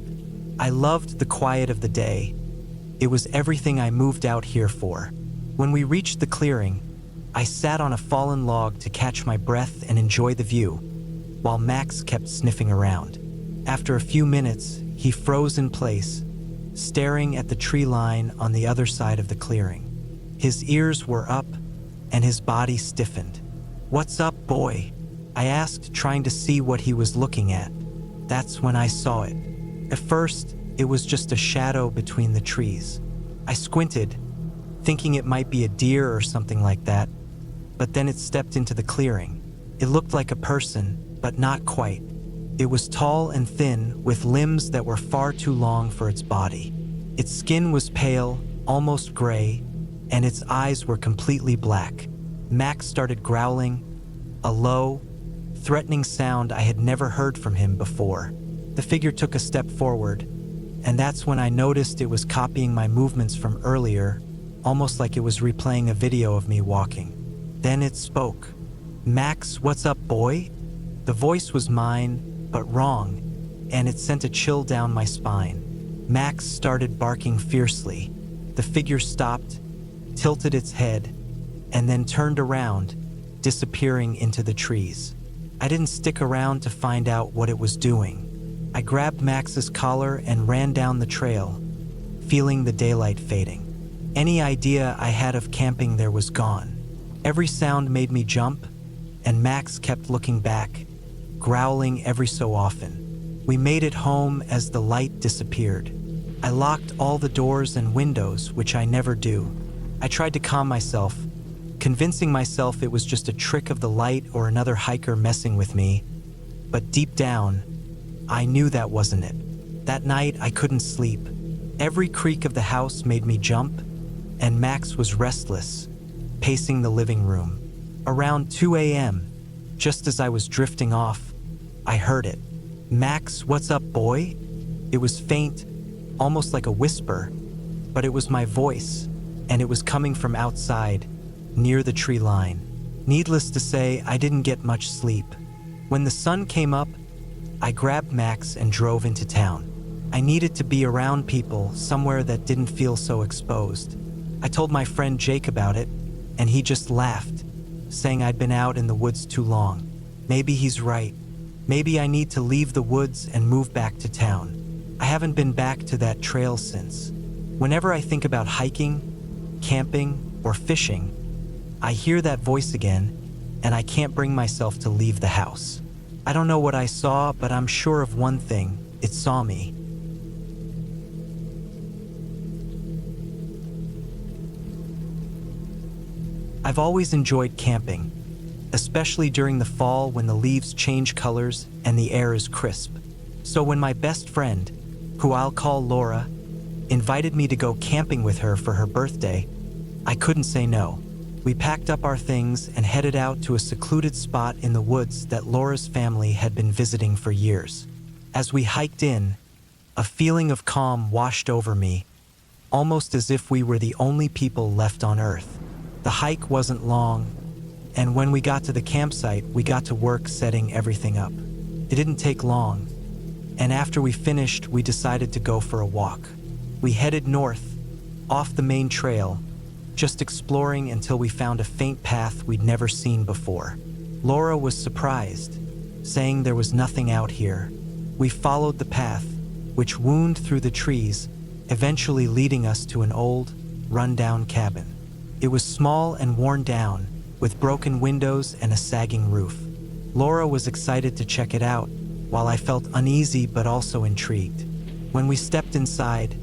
I loved the quiet of the day. It was everything I moved out here for. When we reached the clearing, I sat on a fallen log to catch my breath and enjoy the view, while Max kept sniffing around. After a few minutes, he froze in place, staring at the tree line on the other side of the clearing. His ears were up, and his body stiffened. "What's up, boy?" I asked, trying to see what he was looking at. That's when I saw it. At first, it was just a shadow between the trees. I squinted, thinking it might be a deer or something like that, but then it stepped into the clearing. It looked like a person, but not quite. It was tall and thin, with limbs that were far too long for its body. Its skin was pale, almost gray, and its eyes were completely black. Max started growling, a low, threatening sound I had never heard from him before. The figure took a step forward, and that's when I noticed it was copying my movements from earlier, almost like it was replaying a video of me walking. Then it spoke. "Max, what's up, boy?" The voice was mine, but wrong, and it sent a chill down my spine. Max started barking fiercely. The figure stopped, tilted its head, and then turned around, disappearing into the trees. I didn't stick around to find out what it was doing. I grabbed Max's collar and ran down the trail, feeling the daylight fading. Any idea I had of camping there was gone. Every sound made me jump, and Max kept looking back, growling every so often. We made it home as the light disappeared. I locked all the doors and windows, which I never do. I tried to calm myself, convincing myself it was just a trick of the light or another hiker messing with me. But deep down, I knew that wasn't it. That night, I couldn't sleep. Every creak of the house made me jump, and Max was restless, pacing the living room. Around 2 a.m., just as I was drifting off, I heard it. "Max, what's up, boy?" It was faint, almost like a whisper, but it was my voice, and it was coming from outside, near the tree line. Needless to say, I didn't get much sleep. When the sun came up, I grabbed Max and drove into town. I needed to be around people, somewhere that didn't feel so exposed. I told my friend Jake about it, and he just laughed, saying I'd been out in the woods too long. Maybe he's right. Maybe I need to leave the woods and move back to town. I haven't been back to that trail since. Whenever I think about hiking, camping, or fishing, I hear that voice again, and I can't bring myself to leave the house. I don't know what I saw, but I'm sure of one thing: it saw me. I've always enjoyed camping, especially during the fall when the leaves change colors and the air is crisp. So when my best friend, who I'll call Laura, invited me to go camping with her for her birthday, I couldn't say no. We packed up our things and headed out to a secluded spot in the woods that Laura's family had been visiting for years. As we hiked in, a feeling of calm washed over me, almost as if we were the only people left on Earth. The hike wasn't long, and when we got to the campsite, we got to work setting everything up. It didn't take long, and after we finished, we decided to go for a walk. We headed north, off the main trail, just exploring until we found a faint path we'd never seen before. Laura was surprised, saying there was nothing out here. We followed the path, which wound through the trees, eventually leading us to an old, run-down cabin. It was small and worn down, with broken windows and a sagging roof. Laura was excited to check it out, while I felt uneasy but also intrigued. When we stepped inside,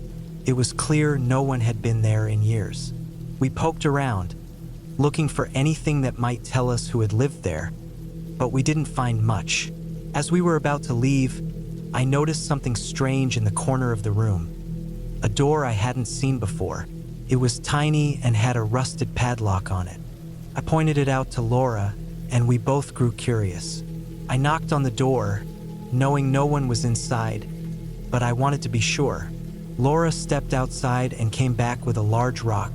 it was clear no one had been there in years. We poked around, looking for anything that might tell us who had lived there, but we didn't find much. As we were about to leave, I noticed something strange in the corner of the room. A door I hadn't seen before. It was tiny and had a rusted padlock on it. I pointed it out to Laura, and we both grew curious. I knocked on the door, knowing no one was inside, but I wanted to be sure. Laura stepped outside and came back with a large rock,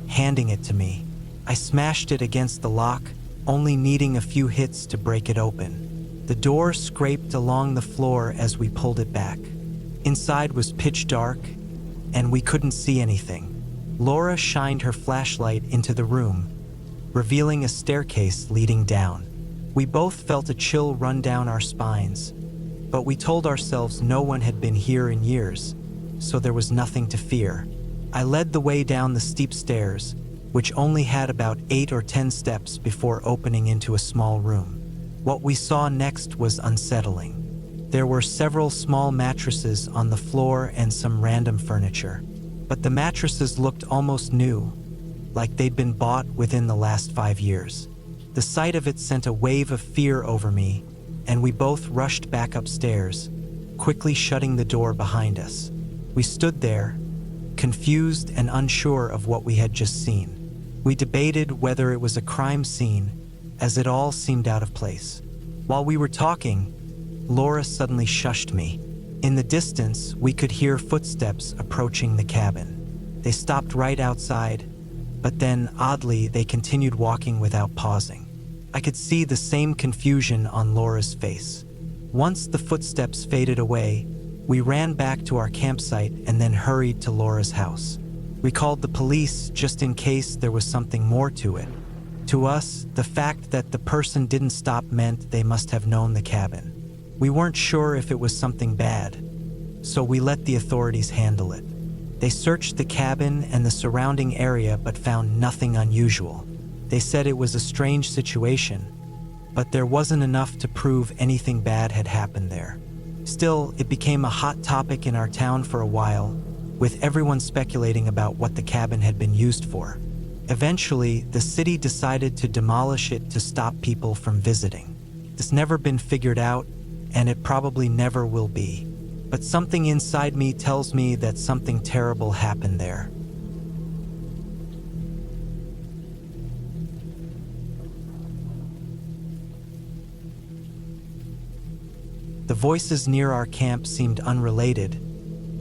handing it to me. I smashed it against the lock, only needing a few hits to break it open. The door scraped along the floor as we pulled it back. Inside was pitch dark, and we couldn't see anything. Laura shined her flashlight into the room, revealing a staircase leading down. We both felt a chill run down our spines, but we told ourselves no one had been here in years, so there was nothing to fear. I led the way down the steep stairs, which only had about 8 or 10 steps before opening into a small room. What we saw next was unsettling. There were several small mattresses on the floor and some random furniture, but the mattresses looked almost new, like they'd been bought within the last 5 years. The sight of it sent a wave of fear over me, and we both rushed back upstairs, quickly shutting the door behind us. We stood there, confused and unsure of what we had just seen. We debated whether it was a crime scene, as it all seemed out of place. While we were talking, Laura suddenly shushed me. In the distance, we could hear footsteps approaching the cabin. They stopped right outside, but then, oddly, they continued walking without pausing. I could see the same confusion on Laura's face. Once the footsteps faded away, we ran back to our campsite and then hurried to Laura's house. We called the police just in case there was something more to it. To us, the fact that the person didn't stop meant they must have known the cabin. We weren't sure if it was something bad, so we let the authorities handle it. They searched the cabin and the surrounding area but found nothing unusual. They said it was a strange situation, but there wasn't enough to prove anything bad had happened there. Still, it became a hot topic in our town for a while, with everyone speculating about what the cabin had been used for. Eventually, the city decided to demolish it to stop people from visiting. It's never been figured out, and it probably never will be. But something inside me tells me that something terrible happened there. The voices near our camp seemed unrelated,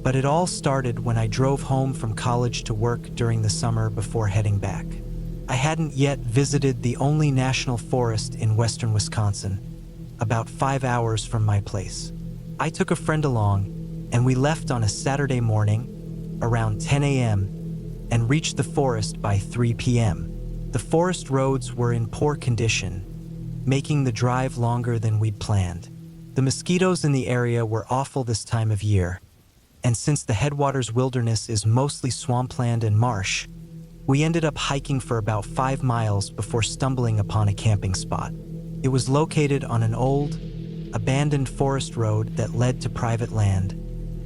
but it all started when I drove home from college to work during the summer before heading back. I hadn't yet visited the only national forest in western Wisconsin, about 5 hours from my place. I took a friend along, and we left on a Saturday morning, around 10 a.m., and reached the forest by 3 p.m. The forest roads were in poor condition, making the drive longer than we'd planned. The mosquitoes in the area were awful this time of year, and since the Headwaters Wilderness is mostly swampland and marsh, we ended up hiking for about 5 miles before stumbling upon a camping spot. It was located on an old, abandoned forest road that led to private land,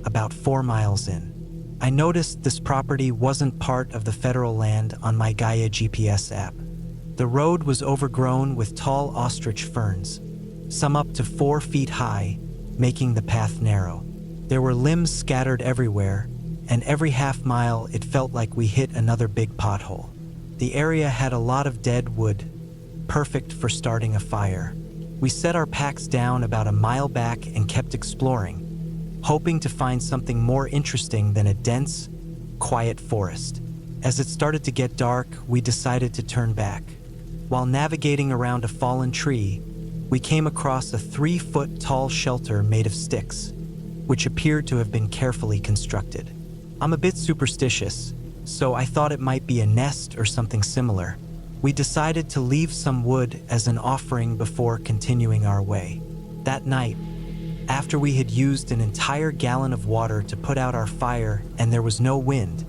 about 4 miles in. I noticed this property wasn't part of the federal land on my Gaia GPS app. The road was overgrown with tall ostrich ferns, some up to 4 feet high, making the path narrow. There were limbs scattered everywhere, and every half mile it felt like we hit another big pothole. The area had a lot of dead wood, perfect for starting a fire. We set our packs down about a mile back and kept exploring, hoping to find something more interesting than a dense, quiet forest. As it started to get dark, we decided to turn back. While navigating around a fallen tree, we came across a 3-foot-tall shelter made of sticks, which appeared to have been carefully constructed. I'm a bit superstitious, so I thought it might be a nest or something similar. We decided to leave some wood as an offering before continuing our way. That night, after we had used an entire gallon of water to put out our fire and there was no wind,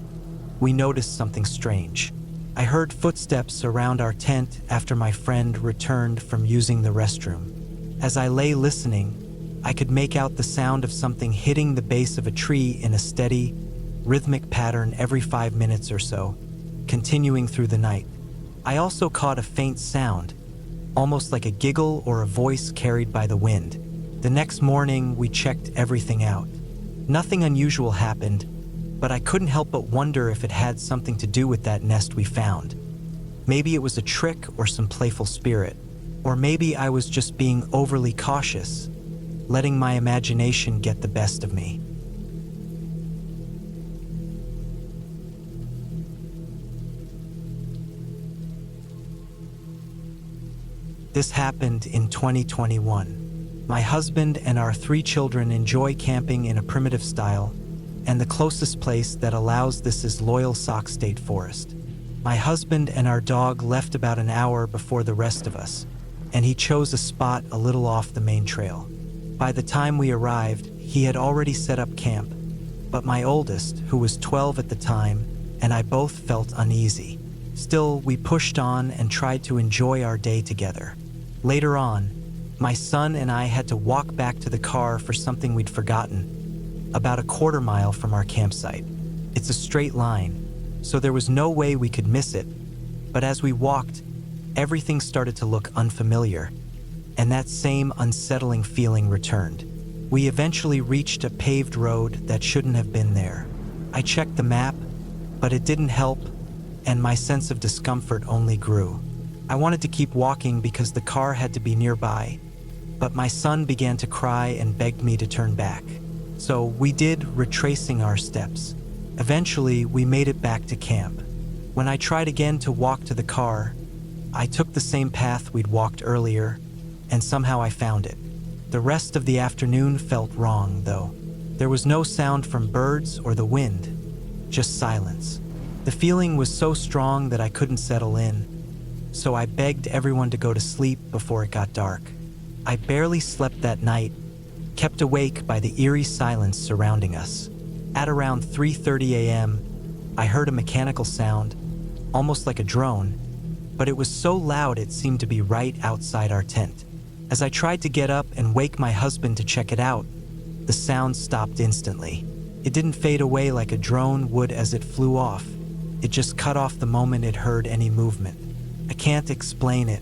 we noticed something strange. I heard footsteps around our tent after my friend returned from using the restroom. As I lay listening, I could make out the sound of something hitting the base of a tree in a steady, rhythmic pattern every 5 minutes or so, continuing through the night. I also caught a faint sound, almost like a giggle or a voice carried by the wind. The next morning, we checked everything out. Nothing unusual happened, but I couldn't help but wonder if it had something to do with that nest we found. Maybe it was a trick or some playful spirit, or maybe I was just being overly cautious, letting my imagination get the best of me. This happened in 2021. My husband and our 3 children enjoy camping in a primitive style, and the closest place that allows this is Loyal Sock State Forest. My husband and our dog left about an hour before the rest of us, and he chose a spot a little off the main trail. By the time we arrived, he had already set up camp, but my oldest, who was 12 at the time, and I both felt uneasy. Still, we pushed on and tried to enjoy our day together. Later on, my son and I had to walk back to the car for something we'd forgotten, about a 1/4 mile from our campsite. It's a straight line, so there was no way we could miss it, but as we walked, everything started to look unfamiliar, and that same unsettling feeling returned. We eventually reached a paved road that shouldn't have been there. I checked the map, but it didn't help, and my sense of discomfort only grew. I wanted to keep walking because the car had to be nearby, but my son began to cry and begged me to turn back. So we did, retracing our steps. Eventually, we made it back to camp. When I tried again to walk to the car, I took the same path we'd walked earlier, and somehow I found it. The rest of the afternoon felt wrong, though. There was no sound from birds or the wind, just silence. The feeling was so strong that I couldn't settle in, so I begged everyone to go to sleep before it got dark. I barely slept that night, kept awake by the eerie silence surrounding us. At around 3:30 a.m., I heard a mechanical sound, almost like a drone, but it was so loud it seemed to be right outside our tent. As I tried to get up and wake my husband to check it out, the sound stopped instantly. It didn't fade away like a drone would as it flew off. It just cut off the moment it heard any movement. I can't explain it.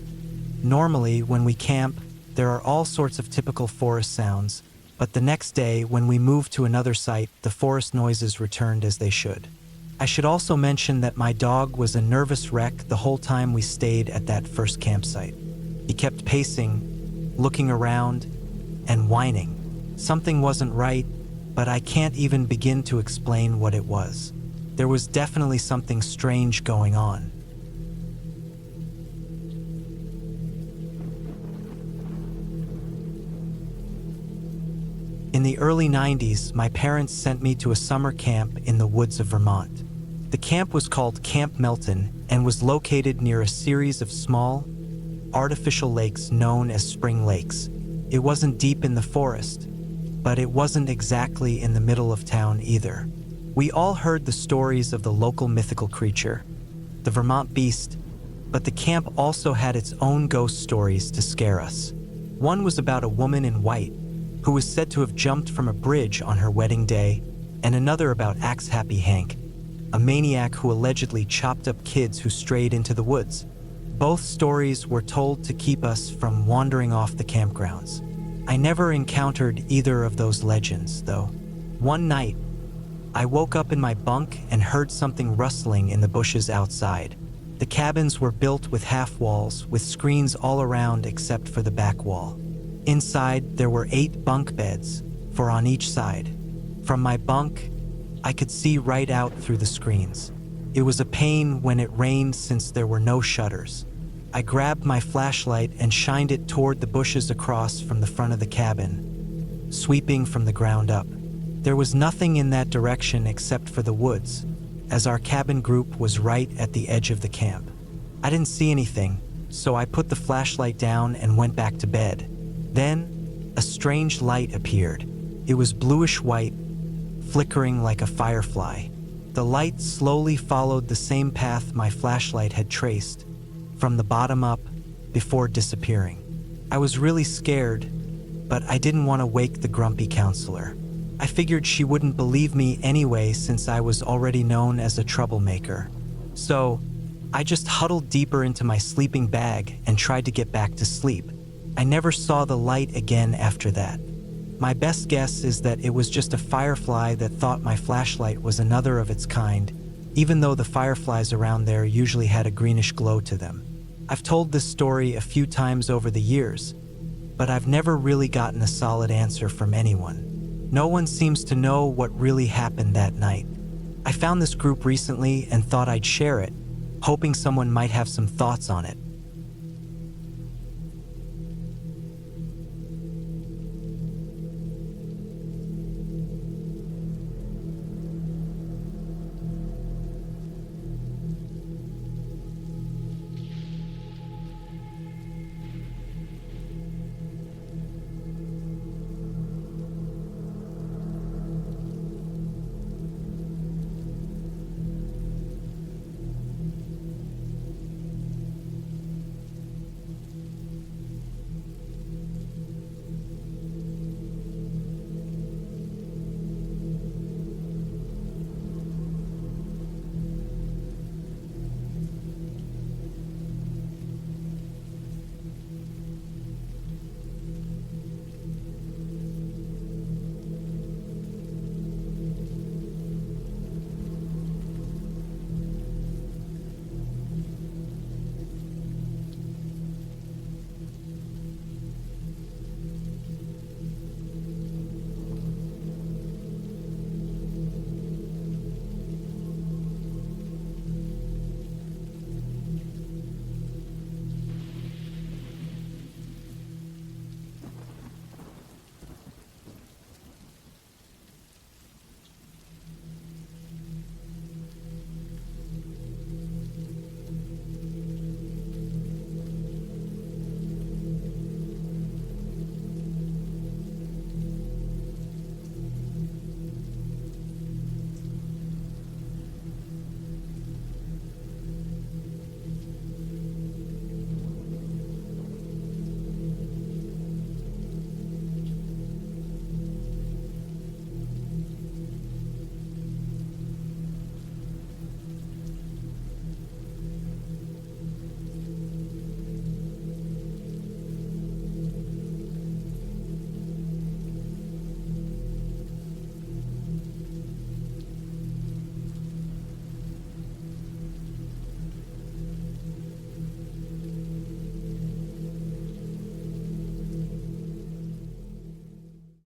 Normally, when we camp, there are all sorts of typical forest sounds, but the next day, when we moved to another site, the forest noises returned as they should. I should also mention that my dog was a nervous wreck the whole time we stayed at that first campsite. He kept pacing, looking around, and whining. Something wasn't right, but I can't even begin to explain what it was. There was definitely something strange going on. In the early 90s, my parents sent me to a summer camp in the woods of Vermont. The camp was called Camp Melton and was located near a series of small, artificial lakes known as spring lakes. It wasn't deep in the forest, but it wasn't exactly in the middle of town either. We all heard the stories of the local mythical creature, the Vermont Beast, but the camp also had its own ghost stories to scare us. One was about a woman in white who was said to have jumped from a bridge on her wedding day, and another about Axe Happy Hank, a maniac who allegedly chopped up kids who strayed into the woods. Both stories were told to keep us from wandering off the campgrounds. I never encountered either of those legends, though. One night, I woke up in my bunk and heard something rustling in the bushes outside. The cabins were built with half walls, with screens all around except for the back wall. Inside, there were 8 bunk beds, 4 on each side. From my bunk, I could see right out through the screens. It was a pain when it rained since there were no shutters. I grabbed my flashlight and shined it toward the bushes across from the front of the cabin, sweeping from the ground up. There was nothing in that direction except for the woods, as our cabin group was right at the edge of the camp. I didn't see anything, so I put the flashlight down and went back to bed. Then, a strange light appeared. It was bluish-white, flickering like a firefly. The light slowly followed the same path my flashlight had traced, from the bottom up, before disappearing. I was really scared, but I didn't want to wake the grumpy counselor. I figured she wouldn't believe me anyway since I was already known as a troublemaker. So, I just huddled deeper into my sleeping bag and tried to get back to sleep. I never saw the light again after that. My best guess is that it was just a firefly that thought my flashlight was another of its kind, even though the fireflies around there usually had a greenish glow to them. I've told this story a few times over the years, but I've never really gotten a solid answer from anyone. No one seems to know what really happened that night. I found this group recently and thought I'd share it, hoping someone might have some thoughts on it.